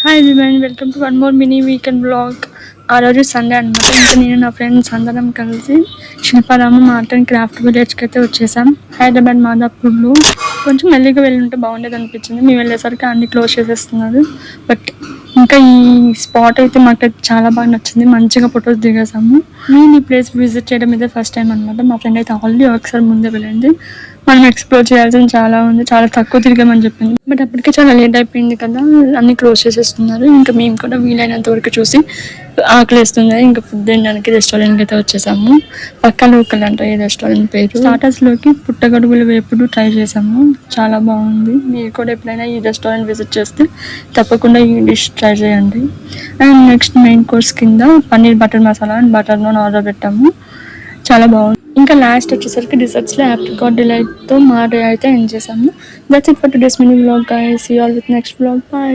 Hi everyone, welcome to one more mini weekend blog. ఆ రోజు Sunday అనమాట. ఇంకా నేను నా ఫ్రెండ్స్ అందరం కలిసి శిల్పారామం ఆర్ట్ అండ్ క్రాఫ్ట్ విలేజ్కి అయితే వచ్చేసాం. హైదరాబాద్ మాదాపూర్లో కొంచెం మెల్లిగా వెళ్ళి ఉంటే బాగుండేది అనిపించింది. మేము వెళ్ళేసరికి అన్ని క్లోజ్ చేసేస్తున్నారు. బట్ ఇంకా ఈ స్పాట్ అయితే మాకు చాలా బాగా నచ్చింది. మంచిగా ఫొటోస్ దిగేసాము. నేను ఈ ప్లేస్ విజిట్ చేయడం ఇదే ఫస్ట్ టైం అనమాట. మా ఫ్రెండ్ అయితే ఆల్రెడీ ఒకసారి ముందే వెళ్ళింది. మనం ఎక్స్ప్లోర్ చేయాల్సింది చాలా ఉంది, చాలా తక్కువ తిరిగామని చెప్పింది. బట్ అప్పటికే చాలా లేట్ అయిపోయింది కదా, అన్ని క్లోజ్ చేసేస్తున్నారు. ఇంకా మేము కూడా వీలైనంత వరకు చూసి ఆకలిస్తుంది ఇంకా ఫుడ్ తినడానికి రెస్టారెంట్కి అయితే వచ్చేసాము. పక్క లోకల్ అంట ఈ రెస్టారెంట్ పేరు. స్టార్టర్స్లోకి పుట్టగొడుగుల వేపుడు ట్రై చేసాము, చాలా బాగుంది. మీరు కూడా ఎప్పుడైనా ఈ రెస్టారెంట్ విజిట్ చేస్తే తప్పకుండా ఈ డిష్ ట్రై చేయండి. అండ్ నెక్స్ట్ మెయిన్ కోర్స్ కింద paneer butter masala and butter non order పెట్టాము, చాలా బాగుంది. ఇంకా లాస్ట్ వచ్చేసరికి డిజర్ట్స్లో ఆప్రికాట్ డిలైట్తో మా డే అయితే ఎంజాయ్ చేసాము. That's it for today's mini vlog guys. See you all with next vlog. By.